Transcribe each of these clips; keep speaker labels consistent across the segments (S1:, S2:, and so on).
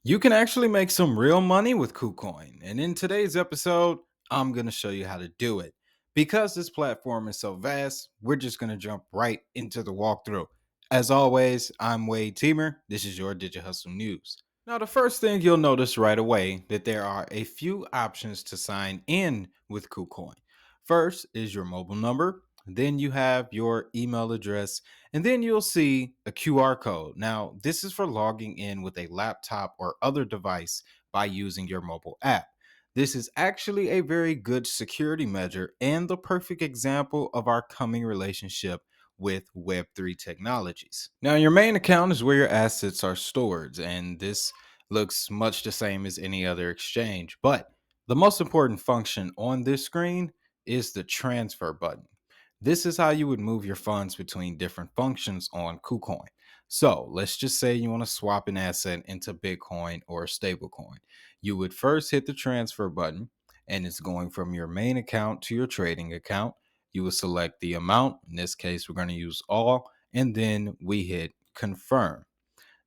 S1: You can actually make some real money with KuCoin. And in today's episode, I'm going to show you how to do it. Because this platform is so vast, we're just going to jump right into the walkthrough. As always, I'm Wade Teamer. This is your Digi Hustle News. Now, the first thing you'll notice right away that there are a few options to sign in with KuCoin. First is your mobile number, then you have your email address, and then you'll see a QR code. Now, this is for logging in with a laptop or other device by using your mobile app. This is actually a very good security measure and the perfect example of our coming relationship with Web3 technologies. Now, your main account is where your assets are stored, and this looks much the same as any other exchange. But the most important function on this screen is the transfer button. This is how you would move your funds between different functions on KuCoin. So let's just say you want to swap an asset into Bitcoin or a stablecoin. You would first hit the transfer button, and it's going from your main account to your trading account. You will select the amount. In this case, we're going to use all, and then we hit confirm.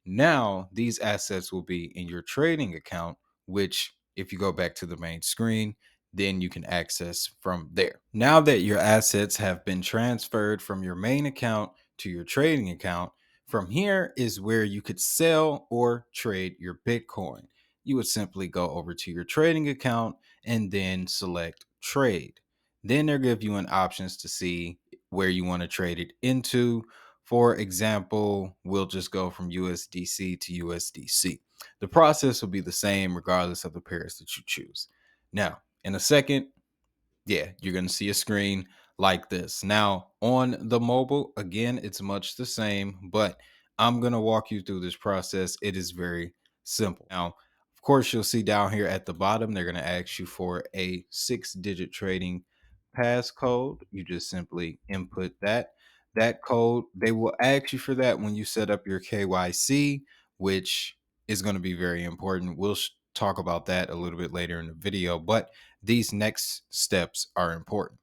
S1: Now, these assets will be in your trading account, which, if you go back to the main screen, then you can access from there. Now that your assets have been transferred from your main account to your trading account, from here is where you could sell or trade your Bitcoin. You would simply go over to your trading account and then select trade. Then they'll give you an options to see where you want to trade it into. For example, we'll just go from USDC to USDC. The process will be the same regardless of the pairs that you choose. Now, in a second, yeah, you're going to see a screen like this. Now, on the mobile, again, it's much the same, but I'm going to walk you through this process. It is very simple. Now, of course, you'll see down here at the bottom, they're going to ask you for a 6-digit trading passcode. You just simply input that. That code, they will ask you for that when you set up your KYC, which is going to be very important. We'll talk about that a little bit later in the video, but these next steps are important.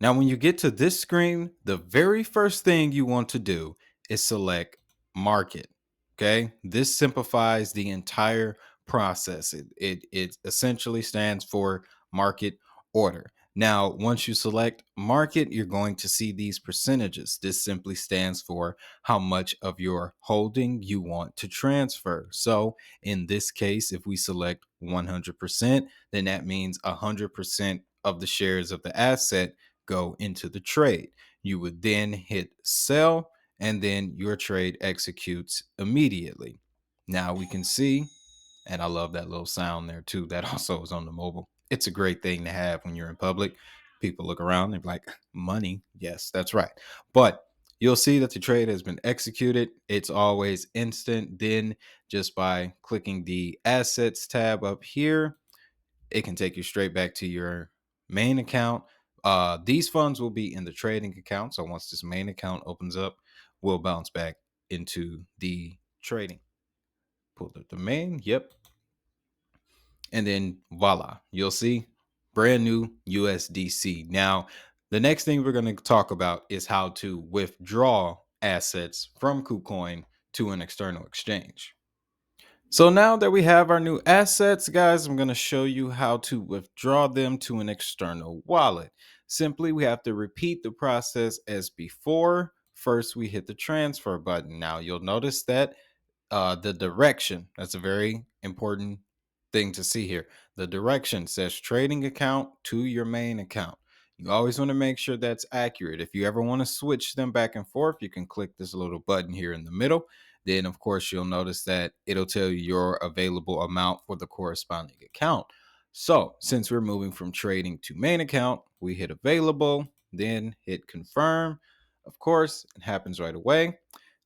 S1: Now, when you get to this screen, the very first thing you want to do is select market. Okay. This simplifies the entire process. It essentially stands for market order. Now, once you select market, you're going to see these percentages. This simply stands for how much of your holding you want to transfer. So, in this case, if we select 100%, then that means 100% of the shares of the asset go into the trade. You would then hit sell, and then your trade executes immediately. Now we can see, and I love that little sound there too. That also is on the mobile. It's a great thing to have when you're in public. People look around, they're like, money. Yes, that's right. But you'll see that the trade has been executed. It's always instant. Then, just by clicking the assets tab up here, it can take you straight back to your main account. These funds will be in the trading account. So once this main account opens up, we'll bounce back into the trading. Pull up the main. Yep. And then voila, you'll see brand new USDC. Now, the next thing we're going to talk about is how to withdraw assets from KuCoin to an external exchange. So now that we have our new assets, guys, I'm going to show you how to withdraw them to an external wallet. Simply, we have to repeat the process as before. First, we hit the transfer button. Now, you'll notice that the direction, that's a very important thing to see here. The direction says trading account to your main account. You always want to make sure that's accurate. If you ever want to switch them back and forth, you can click this little button here in the middle. Then, of course, you'll notice that it'll tell you your available amount for the corresponding account. So, since we're moving from trading to main account, we hit available, then hit confirm. Of course, it happens right away.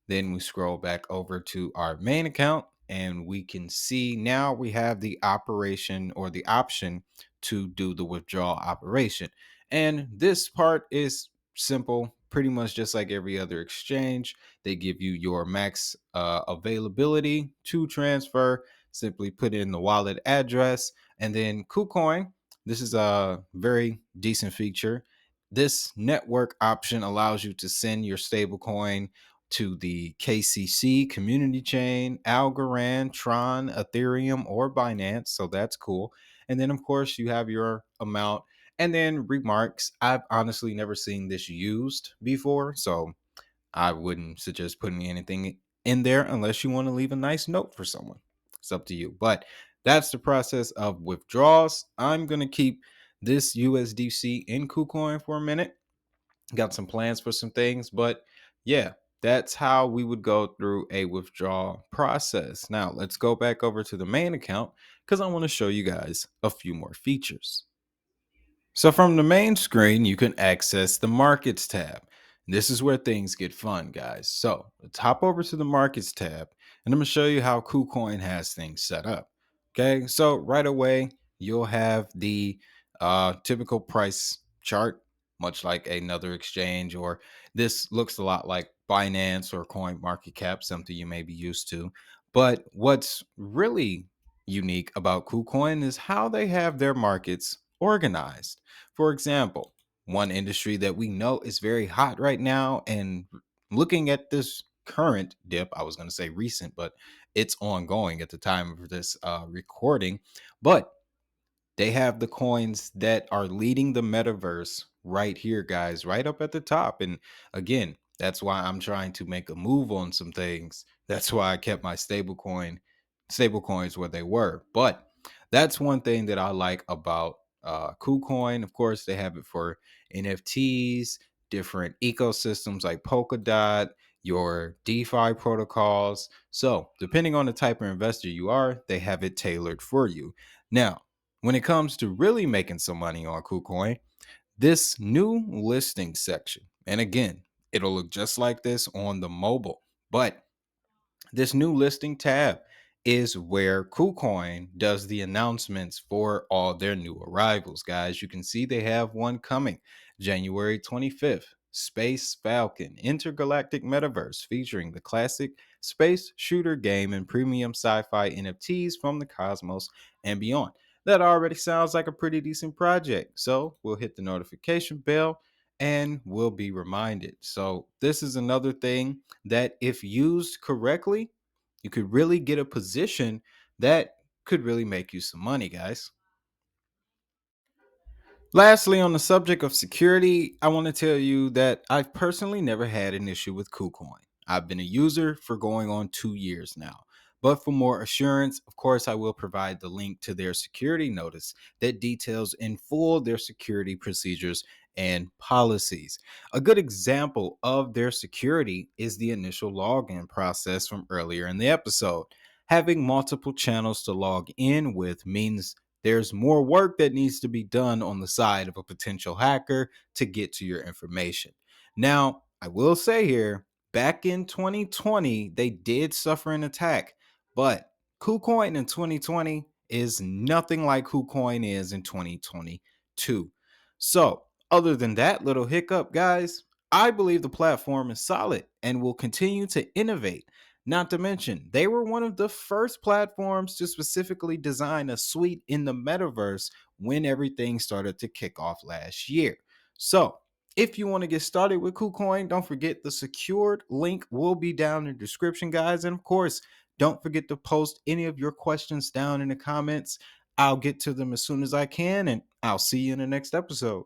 S1: Then we scroll back over to our main account, and we can see now we have the operation or the option to do the withdrawal operation. And this part is simple, pretty much just like every other exchange. They give you your max availability to transfer. Simply put in the wallet address, and then KuCoin. This is a very decent feature. This network option allows you to send your stablecoin to the KCC community chain, Algorand, Tron, Ethereum, or Binance. So that's cool. And then, of course, you have your amount. And then remarks. I've honestly never seen this used before. So I wouldn't suggest putting anything in there unless you want to leave a nice note for someone. It's up to you. But that's the process of withdrawals. I'm going to keep this USDC in KuCoin for a minute. Got some plans for some things, but yeah, that's how we would go through a withdrawal process. Now, let's go back over to the main account because I want to show you guys a few more features. So from the main screen, you can access the Markets tab. This is where things get fun, guys. So let's hop over to the Markets tab, and I'm going to show you how KuCoin has things set up. Okay, so right away, you'll have the typical price chart, much like another exchange, or this looks a lot like Binance or Coin Market Cap, something you may be used to. But what's really unique about KuCoin is how they have their markets organized. For example, one industry that we know is very hot right now, and looking at this current dip, I was going to say recent, but it's ongoing at the time of this recording. But they have the coins that are leading the metaverse right here, guys, right up at the top. And again, that's why I'm trying to make a move on some things. That's why I kept my stable coins where they were. But that's one thing that I like about KuCoin. Of course, they have it for NFTs, different ecosystems like Polkadot, your DeFi protocols. So, depending on the type of investor you are, they have it tailored for you. Now, when it comes to really making some money on KuCoin, this new listing section, and again, it'll look just like this on the mobile, but this new listing tab is where KuCoin does the announcements for all their new arrivals, guys. You can see they have one coming January 25th. Space Falcon Intergalactic Metaverse featuring the classic space shooter game and premium sci-fi NFTs from the cosmos and beyond. That already sounds like a pretty decent project. So we'll hit the notification bell and we'll be reminded. So this is another thing that if used correctly, you could really get a position that could really make you some money, guys. Lastly, on the subject of security, I want to tell you that I've personally never had an issue with KuCoin. I've been a user for going on 2 years now. But for more assurance, of course, I will provide the link to their security notice that details in full their security procedures and policies. A good example of their security is the initial login process from earlier in the episode. Having multiple channels to log in with means there's more work that needs to be done on the side of a potential hacker to get to your information. Now, I will say here, back in 2020, they did suffer an attack, but KuCoin in 2020 is nothing like KuCoin is in 2022. So, other than that little hiccup, guys, I believe the platform is solid and will continue to innovate. Not to mention, they were one of the first platforms to specifically design a suite in the metaverse when everything started to kick off last year. So, if you want to get started with KuCoin, don't forget the secured link will be down in the description, guys. And of course, don't forget to post any of your questions down in the comments. I'll get to them as soon as I can, and I'll see you in the next episode.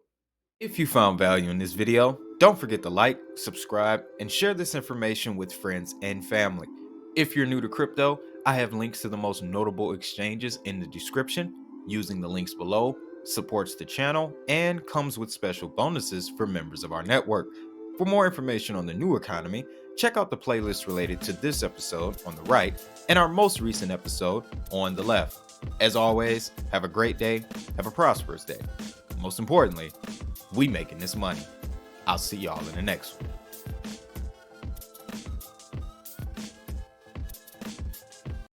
S1: If you found value in this video, don't forget to like, subscribe, and share this information with friends and family. If you're new to crypto, I have links to the most notable exchanges in the description. Using the links below supports the channel and comes with special bonuses for members of our network. For more information on the new economy, check out the playlist related to this episode on the right and our most recent episode on the left. As always, have a great day, have a prosperous day. Most importantly, we making this money. I'll see y'all in the next one.